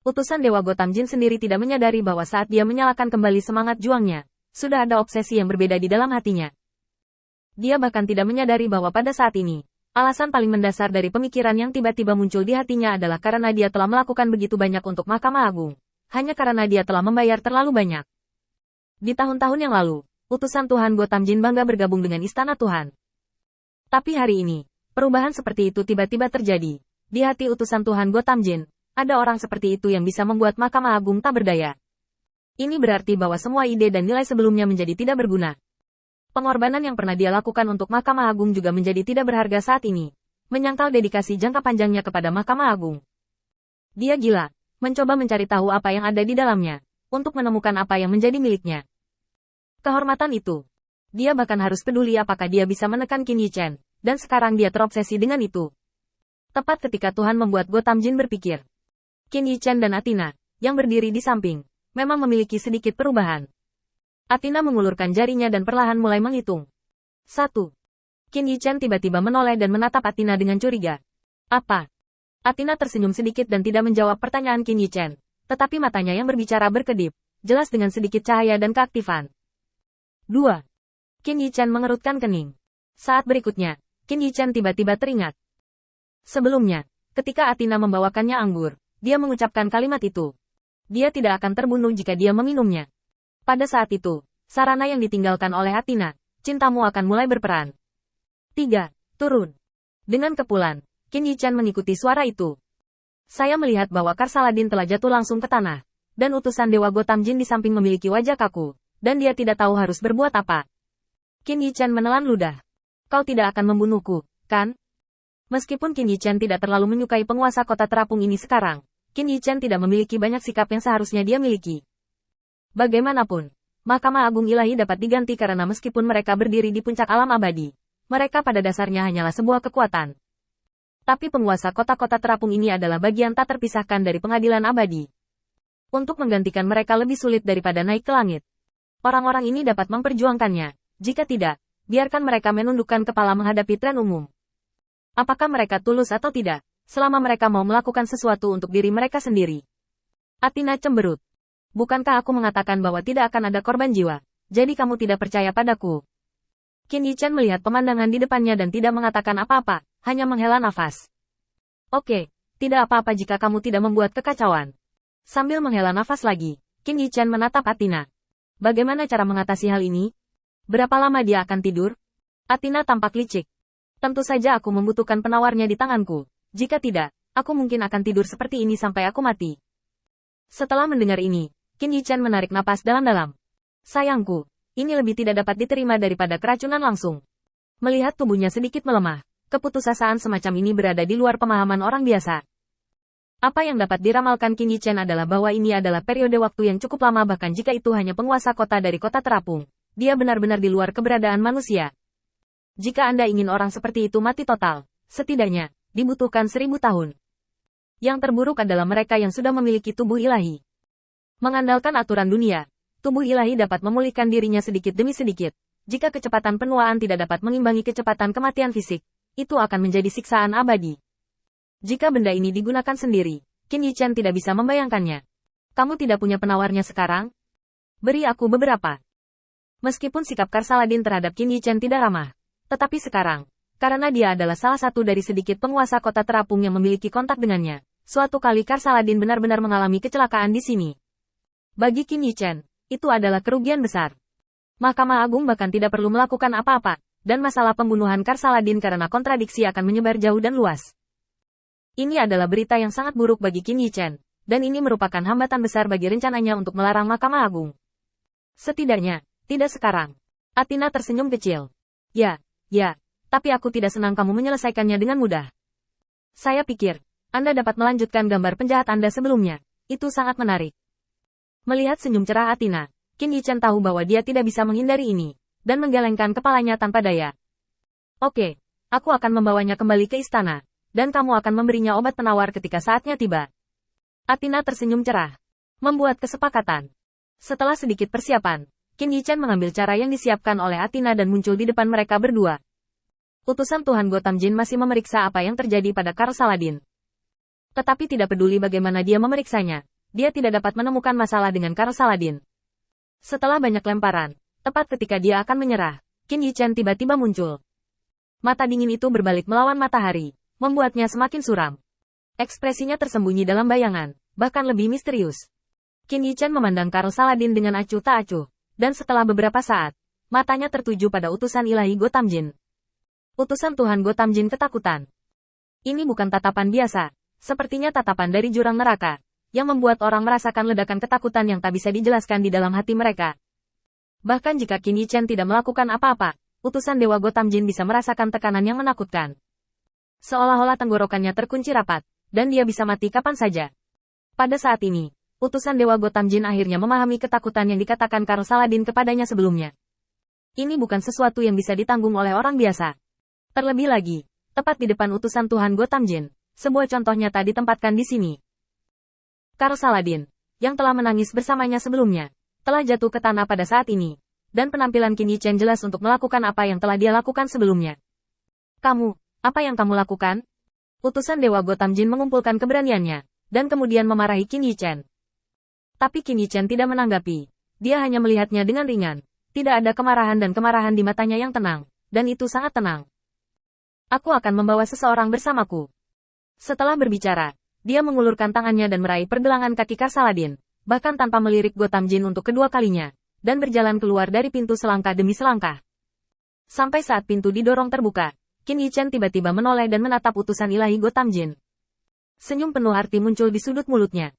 Utusan Dewa Gotham Jin sendiri tidak menyadari bahwa saat dia menyalakan kembali semangat juangnya, sudah ada obsesi yang berbeda di dalam hatinya. Dia bahkan tidak menyadari bahwa pada saat ini, alasan paling mendasar dari pemikiran yang tiba-tiba muncul di hatinya adalah karena dia telah melakukan begitu banyak untuk Mahkamah Agung. Hanya karena dia telah membayar terlalu banyak. Di tahun-tahun yang lalu, utusan Tuhan Gotham Jin bangga bergabung dengan Istana Tuhan. Tapi hari ini, perubahan seperti itu tiba-tiba terjadi. Di hati utusan Tuhan Gotham Jin, ada orang seperti itu yang bisa membuat Mahkamah Agung tak berdaya. Ini berarti bahwa semua ide dan nilai sebelumnya menjadi tidak berguna. Pengorbanan yang pernah dia lakukan untuk Mahkamah Agung juga menjadi tidak berharga saat ini. Menyangkal dedikasi jangka panjangnya kepada Mahkamah Agung. Dia gila, mencoba mencari tahu apa yang ada di dalamnya, untuk menemukan apa yang menjadi miliknya. Kehormatan itu. Dia bahkan harus peduli apakah dia bisa menekan Qin Yichen, dan sekarang dia terobsesi dengan itu. Tepat ketika Tuhan membuat Gotham Jin berpikir. Qin Yichen dan Athena, yang berdiri di samping, memang memiliki sedikit perubahan. Athena mengulurkan jarinya dan perlahan mulai menghitung. 1. Qin Yichen tiba-tiba menoleh dan menatap Athena dengan curiga. Apa? Athena tersenyum sedikit dan tidak menjawab pertanyaan Qin Yichen, tetapi matanya yang berbicara berkedip, jelas dengan sedikit cahaya dan keaktifan. 2. Qin Yichen mengerutkan kening. Saat berikutnya, Qin Yichen tiba-tiba teringat. Sebelumnya, ketika Athena membawakannya anggur, dia mengucapkan kalimat itu. Dia tidak akan terbunuh jika dia meminumnya. Pada saat itu, sarana yang ditinggalkan oleh Athena, cintamu akan mulai berperan. 3. Turun. Dengan kepulan, Qin Yichen mengikuti suara itu. Saya melihat bahwa Karsaladin telah jatuh langsung ke tanah, dan utusan Dewa Gotham Jin di samping memiliki wajah kaku, dan dia tidak tahu harus berbuat apa. Qin Yichen menelan ludah. Kau tidak akan membunuhku, kan? Meskipun Qin Yichen tidak terlalu menyukai penguasa kota terapung ini sekarang, Qin Yichen tidak memiliki banyak sikap yang seharusnya dia miliki. Bagaimanapun, Mahkamah Agung Ilahi dapat diganti karena meskipun mereka berdiri di puncak alam abadi, mereka pada dasarnya hanyalah sebuah kekuatan. Tapi penguasa kota-kota terapung ini adalah bagian tak terpisahkan dari pengadilan abadi. Untuk menggantikan mereka lebih sulit daripada naik ke langit. Orang-orang ini dapat memperjuangkannya. Jika tidak, biarkan mereka menundukkan kepala menghadapi tren umum. Apakah mereka tulus atau tidak, selama mereka mau melakukan sesuatu untuk diri mereka sendiri. Athena cemberut. Bukankah aku mengatakan bahwa tidak akan ada korban jiwa, jadi kamu tidak percaya padaku? Qin Yichen melihat pemandangan di depannya dan tidak mengatakan apa-apa, hanya menghela nafas. Oke, tidak apa-apa jika kamu tidak membuat kekacauan. Sambil menghela nafas lagi, Qin Yichen menatap Athena. Bagaimana cara mengatasi hal ini? Berapa lama dia akan tidur? Athena tampak licik. Tentu saja aku membutuhkan penawarnya di tanganku. Jika tidak, aku mungkin akan tidur seperti ini sampai aku mati. Setelah mendengar ini, Qin Yichen menarik napas dalam-dalam. Sayangku, ini lebih tidak dapat diterima daripada keracunan langsung. Melihat tubuhnya sedikit melemah, keputusasaan semacam ini berada di luar pemahaman orang biasa. Apa yang dapat diramalkan Qin Yichen adalah bahwa ini adalah periode waktu yang cukup lama bahkan jika itu hanya penguasa kota dari kota terapung. Dia benar-benar di luar keberadaan manusia. Jika Anda ingin orang seperti itu mati total, setidaknya, dibutuhkan 1000 tahun. Yang terburuk adalah mereka yang sudah memiliki tubuh ilahi. Mengandalkan aturan dunia, tubuh ilahi dapat memulihkan dirinya sedikit demi sedikit. Jika kecepatan penuaan tidak dapat mengimbangi kecepatan kematian fisik, itu akan menjadi siksaan abadi. Jika benda ini digunakan sendiri, Qin Yichen tidak bisa membayangkannya. Kamu tidak punya penawarnya sekarang? Beri aku beberapa. Meskipun sikap Karsaladin terhadap Qin Yichen tidak ramah, tetapi sekarang, karena dia adalah salah satu dari sedikit penguasa kota terapung yang memiliki kontak dengannya, suatu kali Karsaladin benar-benar mengalami kecelakaan di sini. Bagi Qin Yichen, itu adalah kerugian besar. Mahkamah Agung bahkan tidak perlu melakukan apa-apa, dan masalah pembunuhan Karsaladin karena kontradiksi akan menyebar jauh dan luas. Ini adalah berita yang sangat buruk bagi Qin Yichen, dan ini merupakan hambatan besar bagi rencananya untuk melarang Mahkamah Agung. Setidaknya, tidak sekarang. Athena tersenyum kecil. Ya, tapi aku tidak senang kamu menyelesaikannya dengan mudah. Saya pikir, Anda dapat melanjutkan gambar penjahat Anda sebelumnya. Itu sangat menarik. Melihat senyum cerah Athena, Qin Yichen tahu bahwa dia tidak bisa menghindari ini, dan menggelengkan kepalanya tanpa daya. Oke, aku akan membawanya kembali ke istana, dan kamu akan memberinya obat penawar ketika saatnya tiba. Athena tersenyum cerah. Membuat kesepakatan. Setelah sedikit persiapan, Qin Yichen mengambil cara yang disiapkan oleh Athena dan muncul di depan mereka berdua. Utusan Tuhan Gotham Jin masih memeriksa apa yang terjadi pada Karsaladin. Tetapi tidak peduli bagaimana dia memeriksanya, dia tidak dapat menemukan masalah dengan Karl Saladin. Setelah banyak lemparan, tepat ketika dia akan menyerah, Qin Yichen tiba-tiba muncul. Mata dingin itu berbalik melawan matahari, membuatnya semakin suram. Ekspresinya tersembunyi dalam bayangan, bahkan lebih misterius. Qin Yichen memandang Karl Saladin dengan acuh tak acuh, dan setelah beberapa saat, matanya tertuju pada utusan ilahi Gotham Jin. Utusan Tuhan Gotham Jin ketakutan. Ini bukan tatapan biasa, sepertinya tatapan dari jurang neraka, yang membuat orang merasakan ledakan ketakutan yang tak bisa dijelaskan di dalam hati mereka. Bahkan jika Qin Yichen tidak melakukan apa-apa, utusan Dewa Gotham Jin bisa merasakan tekanan yang menakutkan. Seolah-olah tenggorokannya terkunci rapat, dan dia bisa mati kapan saja. Pada saat ini, utusan Dewa Gotham Jin akhirnya memahami ketakutan yang dikatakan Karl Saladin kepadanya sebelumnya. Ini bukan sesuatu yang bisa ditanggung oleh orang biasa. Terlebih lagi, tepat di depan utusan Tuhan Gotham Jin, sebuah contoh nyata ditempatkan di sini. Karl Saladin, yang telah menangis bersamanya sebelumnya, telah jatuh ke tanah pada saat ini, dan penampilan Qin Yichen jelas untuk melakukan apa yang telah dia lakukan sebelumnya. Kamu, apa yang kamu lakukan? Utusan Dewa Gotham Jin mengumpulkan keberaniannya, dan kemudian memarahi Qin Yichen. Tapi Qin Yichen tidak menanggapi, dia hanya melihatnya dengan ringan, tidak ada kemarahan dan kemarahan di matanya yang tenang, dan itu sangat tenang. Aku akan membawa seseorang bersamaku. Setelah berbicara, dia mengulurkan tangannya dan meraih pergelangan kaki Karl Saladin, bahkan tanpa melirik Gotham Jin untuk kedua kalinya, dan berjalan keluar dari pintu selangkah demi selangkah. Sampai saat pintu didorong terbuka, Qin Yichen tiba-tiba menoleh dan menatap utusan ilahi Gotham Jin. Senyum penuh arti muncul di sudut mulutnya,